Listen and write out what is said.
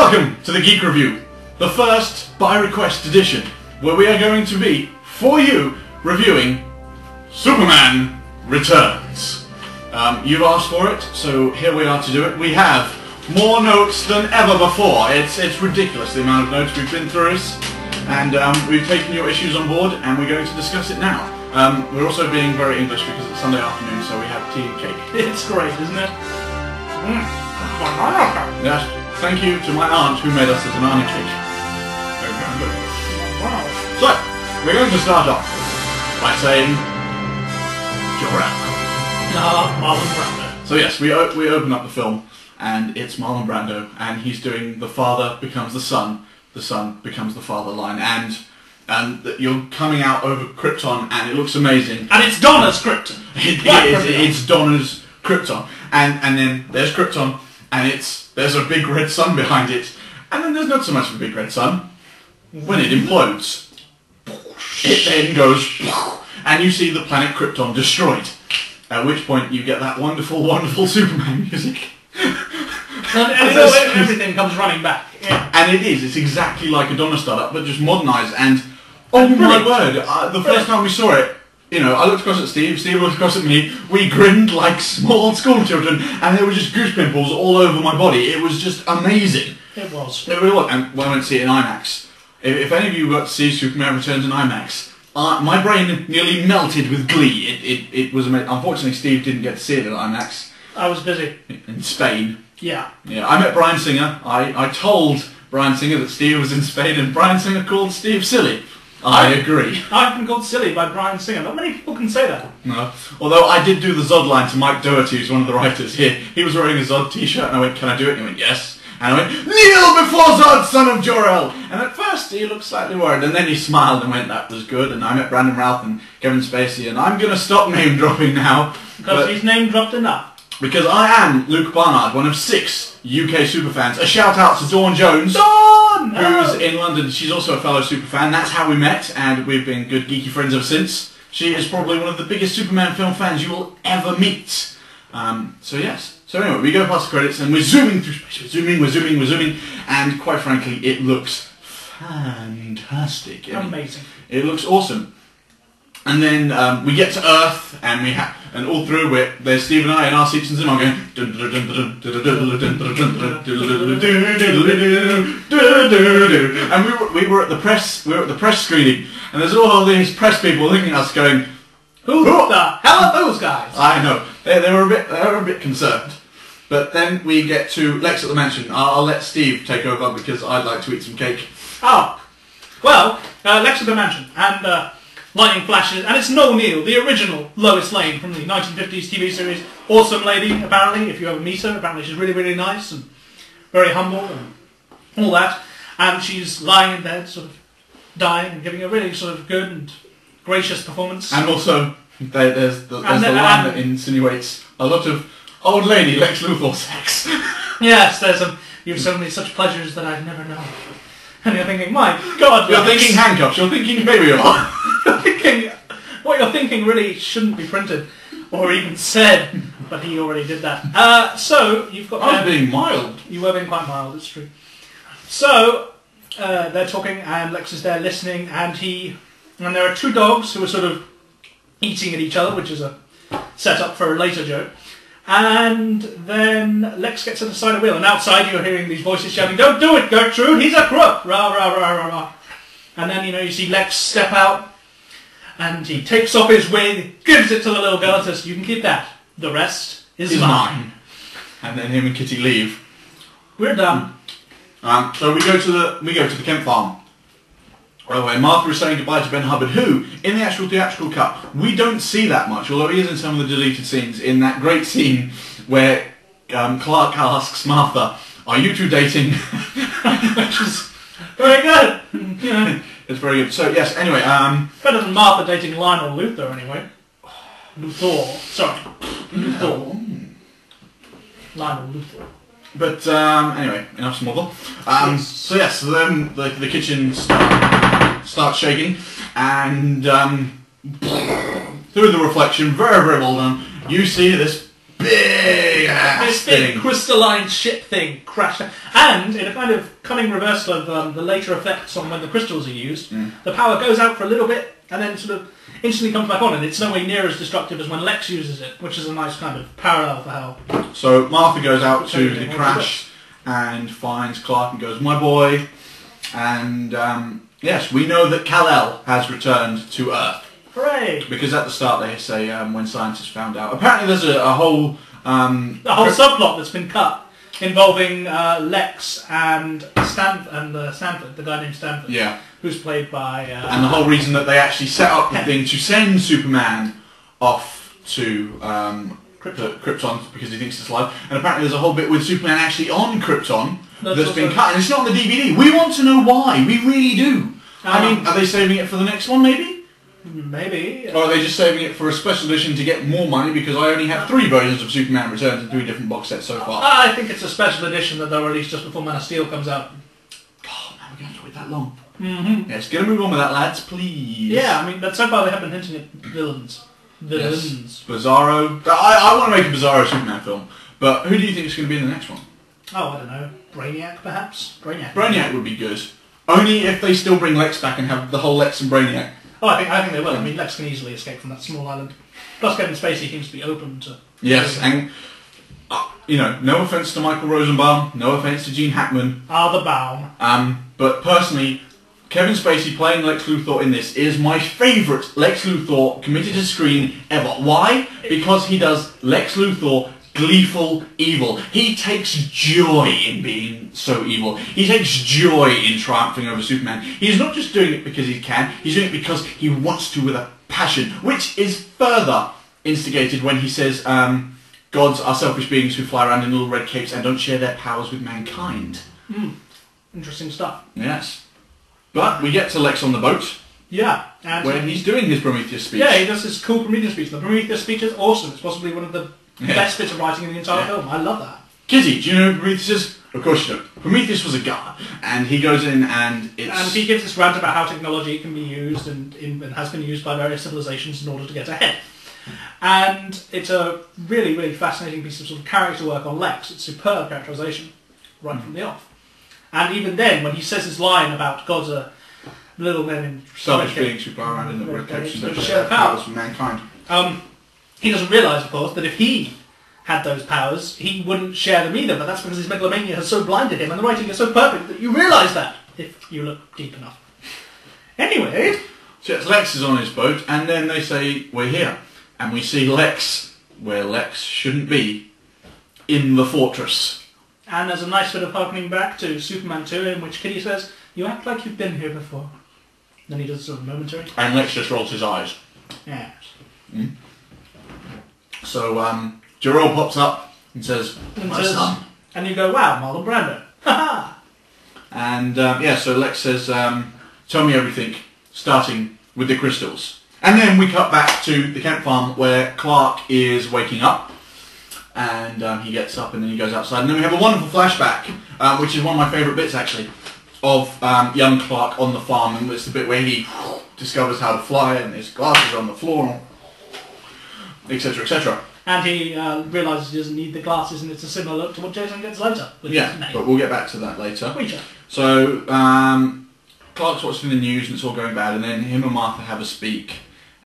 Welcome to the Geek Review, the first by request edition, where we are going to be, for you, reviewing Superman Returns. You've asked for it, so here we are to do it. We have more notes than ever before. It's ridiculous the amount of notes we've been through this, and we've taken your issues on board and we're going to discuss it now. We're also being very English because it's Sunday afternoon, so we have tea and cake. It's great, isn't it? Yes, thank you to my aunt who made us a banana cake. So, we're going to start off by saying Jor-El. Marlon Brando. So yes, we open up the film, and it's Marlon Brando, and he's doing the father becomes the son becomes the father line, and you're coming out over Krypton, and it looks amazing. And it's Donna's Krypton. It's Donna's Krypton, and then there's Krypton, and there's a big red sun behind it, and then there's not so much of a big red sun. When it implodes, it then goes, and you see the planet Krypton destroyed. At which point you get that wonderful, wonderful Superman music. And everything comes running back. Yeah. And it's exactly like a Donna startup, but just modernised. And oh my word, the first time we saw it, you know, I looked across at Steve looked across at me, we grinned like small school children, and there were just goose pimples all over my body. It was just amazing. It was. It really was. And when I went to see it in IMAX, if any of you got to see Superman Returns in IMAX, my brain nearly melted with glee. It was amazing. Unfortunately, Steve didn't get to see it at IMAX. I was busy. In Spain. Yeah. Yeah. I met Bryan Singer. I told Bryan Singer that Steve was in Spain, and Bryan Singer called Steve silly. I agree. I've been called silly by Bryan Singer. Not many people can say that. No. Although I did do the Zod line to Mike Doherty, who's one of the writers here. He was wearing a Zod t-shirt, and I went, "Can I do it?" And he went, "Yes." And I went, "Kneel before Zod, son of Jor-El!" And at first he looked slightly worried, and then he smiled and went, "That was good." And I met Brandon Routh and Kevin Spacey, and I'm going to stop name dropping now. Because he's name dropped enough. Because I am Luke Barnard, one of 6 UK superfans. A shout out to Dawn Jones, who's in London. She's also a fellow superfan. That's how we met, and we've been good geeky friends ever since. She is probably one of the biggest Superman film fans you will ever meet. So yes. So anyway, we go past the credits and we're zooming through space. We're zooming, and quite frankly, it looks fantastic. Amazing. It looks awesome. And then we get to Earth, and all through it, there's Steve and I in our seats in cinema going, and we were at the press screening, and there's all these press people looking at us going, Who the hell are those guys? I know. They were a bit concerned. But then we get to Lex at the mansion. I'll let Steve take over because I'd like to eat some cake. Oh. Well, Lex at the mansion. And lightning flashes. And it's Noel Neill, the original Lois Lane from the 1950s TV series. Awesome lady, apparently, if you ever meet her. Apparently she's really, really nice and very humble and all that. And she's lying in bed, sort of dying, and giving a really sort of good and gracious performance. And also, there's the line that insinuates a lot of old lady Lex Luthor sex. Yes, there's you've shown me such pleasures that I've never known. And you're thinking, my God, you're thinking handcuffs, you're thinking baby oil. You're thinking, what you're thinking really shouldn't be printed, or even said, but he already did that. So, you've got... I was being mild. You were being quite mild, it's true. So, they're talking, and Lex is there listening, and there are 2 dogs who are sort of eating at each other, which is a setup for a later joke. And then Lex gets at the side of the wheel, and outside you're hearing these voices shouting, "Don't do it, Gertrude, he's a crook! Rah, rah, rah, rah, rah." And then, you see Lex step out, and he takes off his wig, gives it to the little girl, and says, "You can keep that. The rest is mine." And then him and Kitty leave. We're done. So we go to the Kent farm, where Martha is saying goodbye to Ben Hubbard, who, in the actual theatrical cut, we don't see that much, although he is in some of the deleted scenes, in that great scene where Clark asks Martha, "Are you 2 dating?" Which is very good. Yeah. It's very good. So, yes, anyway... better than Martha dating Lionel Luthor, anyway. Luthor. Sorry. Luthor. Lionel Luthor. But, anyway, enough smoggle. So yes, so then the kitchen starts shaking, and through the reflection, very, very well done, you see this big This big crystalline ship thing crashed. And in a kind of cunning reversal of the later effects on when the crystals are used, the power goes out for a little bit and then sort of instantly comes back on, and it's nowhere near as destructive as when Lex uses it, which is a nice kind of parallel for how... So Martha goes out to the crash and finds Clark and goes, "My boy." And yes, we know that Kal-El has returned to Earth. Hooray! Because at the start they say when scientists found out. Apparently there's a whole... a whole subplot that's been cut involving Lex and Stanford, the guy named Stanford. Yeah. Who's played by... and the whole reason that they actually set up the thing to send Superman off to Krypton because he thinks it's alive. And apparently there's a whole bit with Superman actually on Krypton that's been cut. And it's not on the DVD. We want to know why. We really do. I mean, are they saving it for the next one, maybe? Maybe. Or are they just saving it for a special edition to get more money because I only have 3 versions of Superman Returns in 3 different box sets so far? I think it's a special edition that they'll release just before Man of Steel comes out. God, now we're going to wait that long. Yes, get a move on with that, lads, please. Yeah, I mean, but so far they have been hinting at villains. Yes. Bizarro. I want to make a Bizarro Superman film, but who do you think is going to be in the next one? Oh, I don't know. Brainiac, perhaps? Brainiac would be good. Only if they still bring Lex back and have the whole Lex and Brainiac. Oh, I think they will. I mean, Lex can easily escape from that small island. Plus, Kevin Spacey seems to be open to... Yes, and, you know, no offence to Michael Rosenbaum, no offence to Gene Hackman. The Baum. But personally, Kevin Spacey playing Lex Luthor in this is my favourite Lex Luthor committed to screen ever. Why? Because he does Lex Luthor gleeful evil. He takes joy in being so evil. He takes joy in triumphing over Superman. He's not just doing it because he can, he's doing it because he wants to with a passion, which is further instigated when he says gods are selfish beings who fly around in little red capes and don't share their powers with mankind. Interesting stuff. Yes. But we get to Lex on the boat. Yeah. And where he's doing his Prometheus speech. Yeah, he does his cool Prometheus speech. The Prometheus speech is awesome. It's possibly one of the best bits of writing in the entire film. I love that. Kitty, do you know who Prometheus is? Of course you don't. Prometheus was a god, and he goes in and it's... And he gives this rant about how technology can be used and has been used by various civilizations in order to get ahead. And it's a really, really fascinating piece of sort of character work on Lex. It's superb characterization right from the off. And even then, when he says his line about gods are little men in... selfish beings who fly around in the red capes and don't share share powers with mankind. He doesn't realise, of course, that if he had those powers, he wouldn't share them either, but that's because his megalomania has so blinded him, and the writing is so perfect that you realise that, if you look deep enough. Anyway... So yes, Lex is on his boat, and then they say, we're here. And we see Lex, where Lex shouldn't be, in the fortress. And there's a nice bit of harkening back to Superman 2, in which Kitty says, "You act like you've been here before." Then he does sort of momentary. And Lex just rolls his eyes. Yes. So, Jarrell pops up and says, "My son." And you go, "Wow, Marlon Brando." Ha-ha! And, so Lex says, "Tell me everything, starting with the crystals." And then we cut back to the Kent farm where Clark is waking up. And he gets up and then he goes outside. And then we have a wonderful flashback, which is one of my favourite bits, actually, of young Clark on the farm. And it's the bit where he discovers how to fly and his glasses are on the floor, etc., etc. And he realises he doesn't need the glasses, and it's a similar look to what Jason gets later. Yeah, but we'll get back to that later. Preacher. So, Clark's watching the news and it's all going bad, and then him and Martha have a speak.